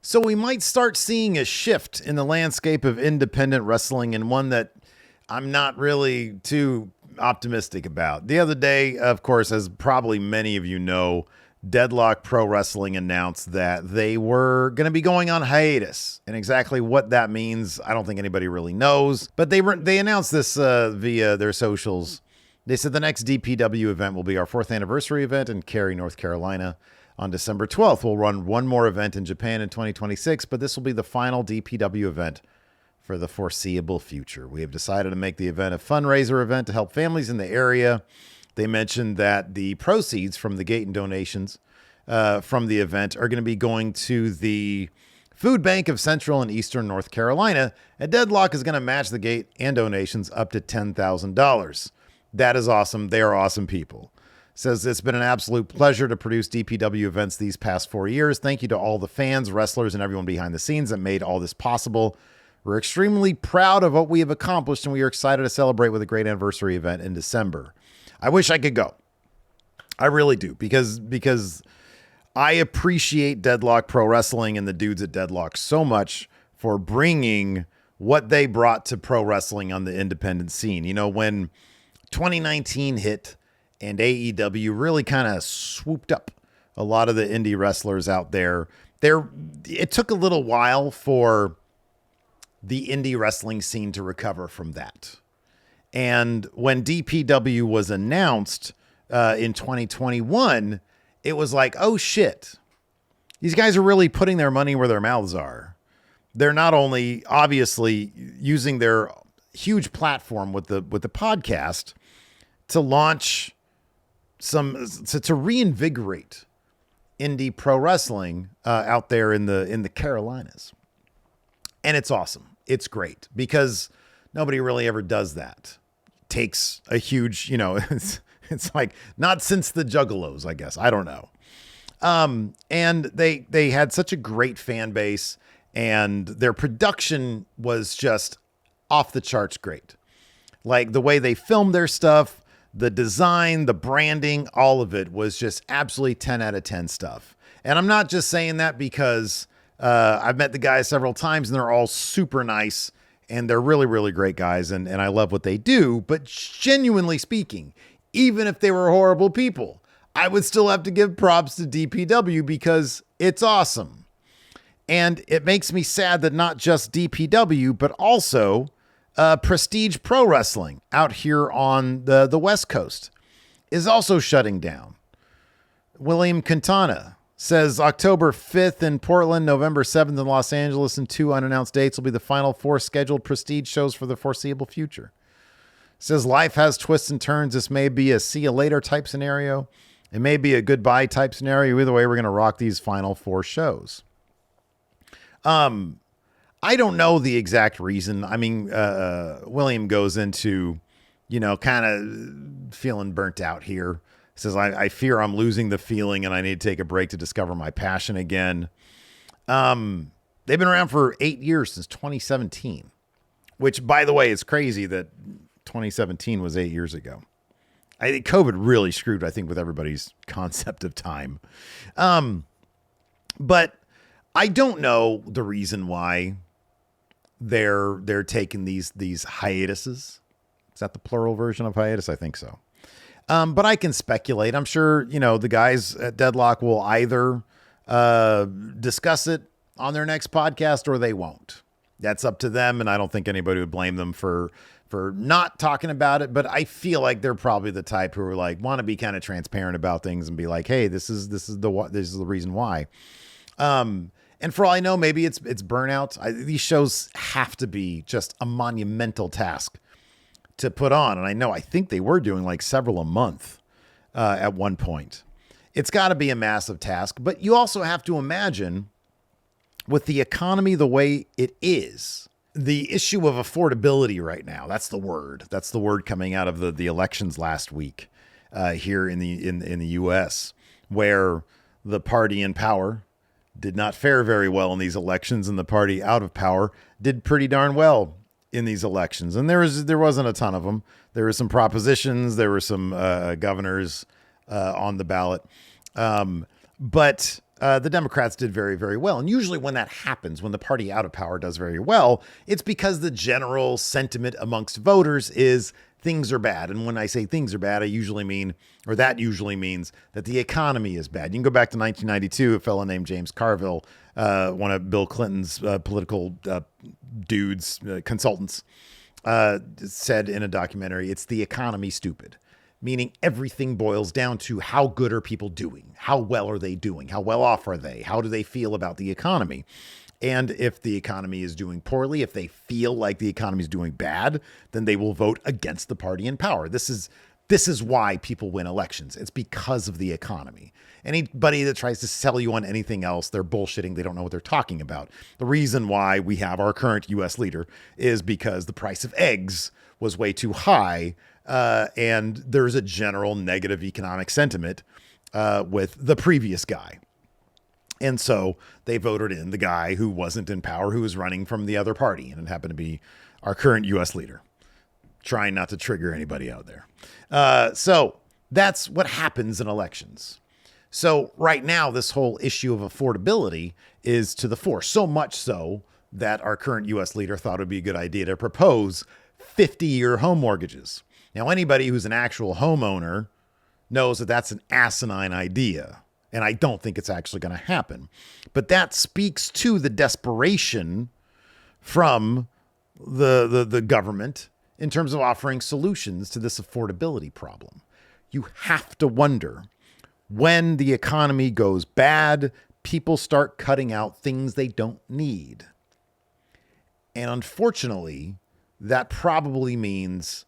So we might start seeing a shift in the landscape of independent wrestling, and one that I'm not really too optimistic about. The other day, of course, as probably many of you know, Deadlock Pro Wrestling announced that they were going to be going on hiatus. And exactly what that means, I don't think anybody really knows. But they announced this via their socials. They said the next DPW event will be our 4th anniversary event in Cary, North Carolina. On December 12th, we'll run one more event in Japan in 2026, but this will be the final DPW event for the foreseeable future. We have decided to make the event a fundraiser event to help families in the area. They mentioned that the proceeds from the gate and donations from the event are going to be going to the Food Bank of Central and Eastern North Carolina, and Deadlock is going to match the gate and donations up to $10,000. That is awesome. They are awesome people. Says it's been an absolute pleasure to produce DPW events these past 4 years. Thank you to all the fans, wrestlers, and everyone behind the scenes that made all this possible. We're extremely proud of what we have accomplished, and we are excited to celebrate with a great anniversary event in December. I wish I could go. I really do, because I appreciate Deadlock Pro Wrestling and the dudes at Deadlock so much for bringing what they brought to pro wrestling on the independent scene. You know, when 2019 hit, and AEW really kind of swooped up a lot of the indie wrestlers out there. It took a little while for the indie wrestling scene to recover from that. And when DPW was announced in 2021, it was like, oh shit, these guys are really putting their money where their mouths are. They're not only obviously using their huge platform with the podcast to launch to reinvigorate indie pro wrestling out there in the Carolinas. And it's awesome. It's great because nobody really ever does that. Takes a huge, it's like not since the Juggalos, I guess. I don't know. And they had such a great fan base, and their production was just off the charts great. Like the way they filmed their stuff, the design, the branding, all of it was just absolutely 10 out of 10 stuff. And I'm not just saying that because I've met the guys several times and they're all super nice and they're really, really great guys. And I love what they do. But genuinely speaking, even if they were horrible people, I would still have to give props to DPW because it's awesome. And it makes me sad that not just DPW, but also Prestige Pro Wrestling out here on the West Coast is also shutting down. William Quintana says October 5th in Portland, November 7th in Los Angeles, and 2 unannounced dates will be the final 4 scheduled Prestige shows for the foreseeable future. Says life has twists and turns. This may be a see you later type scenario. It may be a goodbye type scenario. Either way, we're going to rock these final 4 shows. I don't know the exact reason. I mean, William goes into, kind of feeling burnt out here. Says, I fear I'm losing the feeling and I need to take a break to discover my passion again. They've been around for 8 years, since 2017, which, by the way, is crazy that 2017 was 8 years ago. I think COVID really screwed, with everybody's concept of time. But I don't know the reason why they're taking these hiatuses. Is that the plural version of hiatus? I think so. But I can speculate. I'm sure, the guys at Deadlock will either discuss it on their next podcast or they won't. That's up to them. And I don't think anybody would blame them for not talking about it. But I feel like they're probably the type who are like, want to be kind of transparent about things and be like, hey, this is the reason why. And for all I know, maybe it's burnout. These shows have to be just a monumental task to put on. And I think they were doing like several a month at one point. It's got to be a massive task. But you also have to imagine, with the economy the way it is, the issue of affordability right now. That's the word. That's the word coming out of the elections last week here in the U.S., where the party in power did not fare very well in these elections, and the party out of power did pretty darn well in these elections. And there wasn't a ton of them. There were some propositions. There were some governors on the ballot. But the Democrats did very, very well. And usually when that happens, when the party out of power does very well, it's because the general sentiment amongst voters is things are bad. And when I say things are bad, that usually means that the economy is bad. You can go back to 1992, a fellow named James Carville, one of Bill Clinton's political consultants, said in a documentary, it's the economy stupid. Meaning everything boils down to how good are people doing? How well are they doing? How well off are they? How do they feel about the economy? And if the economy is doing poorly, if they feel like the economy is doing bad, then they will vote against the party in power. This is why people win elections. It's because of the economy. Anybody that tries to sell you on anything else, they're bullshitting. They don't know what they're talking about. The reason why we have our current U.S. leader is because the price of eggs was way too high. And there's a general negative economic sentiment with the previous guy. And so they voted in the guy who wasn't in power, who was running from the other party. And it happened to be our current U.S. leader. Trying not to trigger anybody out there. So that's what happens in elections. So right now, this whole issue of affordability is to the fore. So much so that our current U.S. leader thought it would be a good idea to propose 50-year home mortgages. Now, anybody who's an actual homeowner knows that that's an asinine idea, and I don't think it's actually going to happen. But that speaks to the desperation from the government in terms of offering solutions to this affordability problem. You have to wonder, when the economy goes bad, people start cutting out things they don't need. And unfortunately, that probably means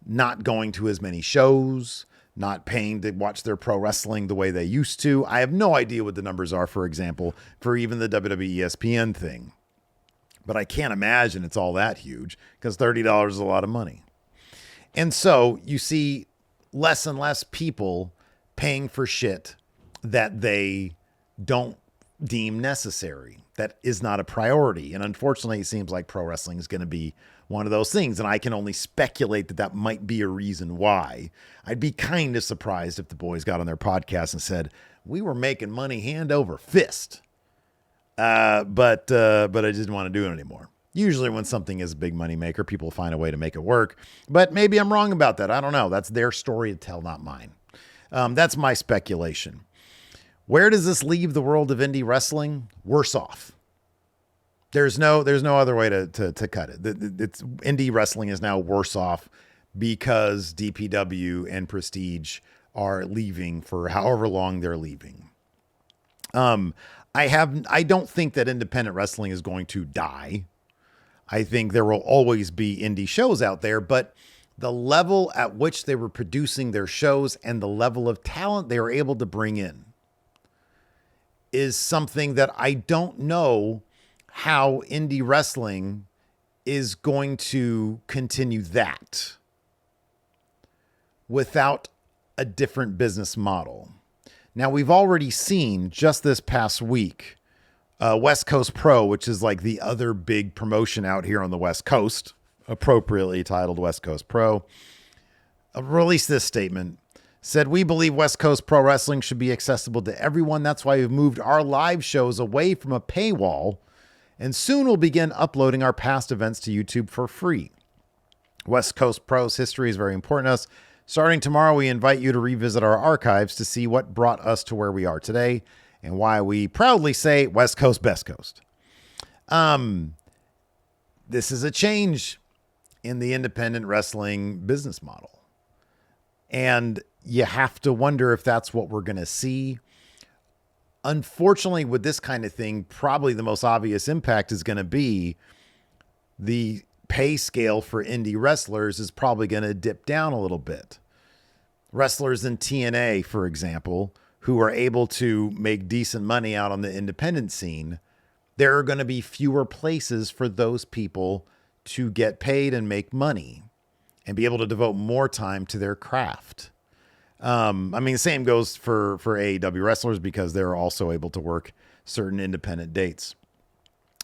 not going to as many shows, not paying to watch their pro wrestling the way they used to. I have no idea what the numbers are, for example, for even the WWE ESPN thing. But I can't imagine it's all that huge, because $30 is a lot of money. And so you see less and less people paying for shit that they don't deem necessary. That is not a priority. And unfortunately, it seems like pro wrestling is going to be one of those things. And I can only speculate that that might be a reason why. I'd be kind of surprised if the boys got on their podcast and said, we were making money hand over fist. But I just didn't want to do it anymore. Usually when something is a big money maker, people find a way to make it work. But maybe I'm wrong about that. I don't know. That's their story to tell, not mine. That's my speculation. Where does this leave the world of indie wrestling? Worse off. There's no other way to cut it. It's indie wrestling is now worse off because DPW and Prestige are leaving for however long they're leaving. I don't think that independent wrestling is going to die. I think there will always be indie shows out there, but the level at which they were producing their shows and the level of talent they were able to bring in is something that I don't know how indie wrestling is going to continue that without a different business model. Now, we've already seen just this past week, West Coast Pro, which is like the other big promotion out here on the West Coast, appropriately titled West Coast Pro, released this statement. Said, we believe West Coast Pro Wrestling should be accessible to everyone. That's why we've moved our live shows away from a paywall, and soon we'll begin uploading our past events to YouTube for free. West Coast Pro's history is very important to us. Starting tomorrow, we invite you to revisit our archives to see what brought us to where we are today and why we proudly say West Coast, best coast. This is a change in the independent wrestling business model. And you have to wonder if that's what we're going to see. Unfortunately, with this kind of thing, probably the most obvious impact is going to be the pay scale for indie wrestlers is probably going to dip down a little bit. Wrestlers in TNA, for example, who are able to make decent money out on the independent scene, there are going to be fewer places for those people to get paid and make money and be able to devote more time to their craft. The same goes for AEW wrestlers because they're also able to work certain independent dates.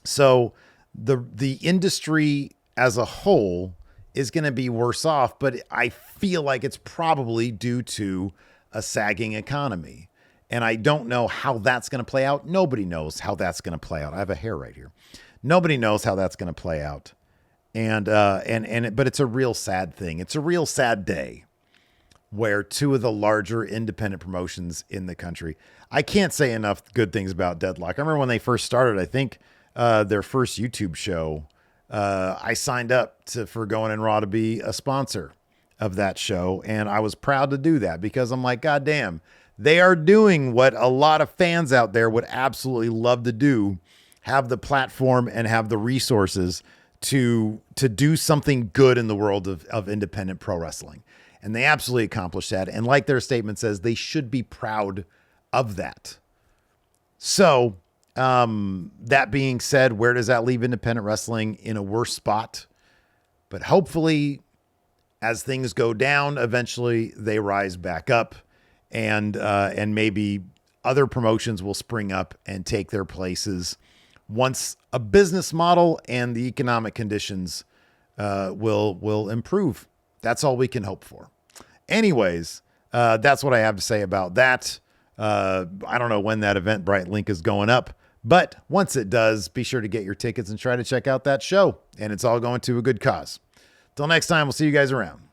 So the industry as a whole is going to be worse off, but I feel like it's probably due to a sagging economy. And I don't know how that's going to play out. Nobody knows how that's going to play out. I have a hair right here. Nobody knows how that's going to play out. But it's a real sad thing. It's a real sad day where two of the larger independent promotions in the country, I can't say enough good things about Deadlock. I remember when they first started, I think their first YouTube show, I signed up for Going in Raw to be a sponsor of that show. And I was proud to do that because I'm like, God damn, they are doing what a lot of fans out there would absolutely love to do, have the platform and have the resources to do something good in the world of independent pro wrestling. And they absolutely accomplished that. And like their statement says, they should be proud of that. So that being said, where does that leave independent wrestling? In a worse spot? But hopefully, as things go down, eventually they rise back up, and maybe other promotions will spring up and take their places once a business model and the economic conditions will improve. That's all we can hope for. Anyways, that's what I have to say about that. I don't know when that Eventbrite link is going up, but once it does, be sure to get your tickets and try to check out that show. And it's all going to a good cause. Till next time, we'll see you guys around.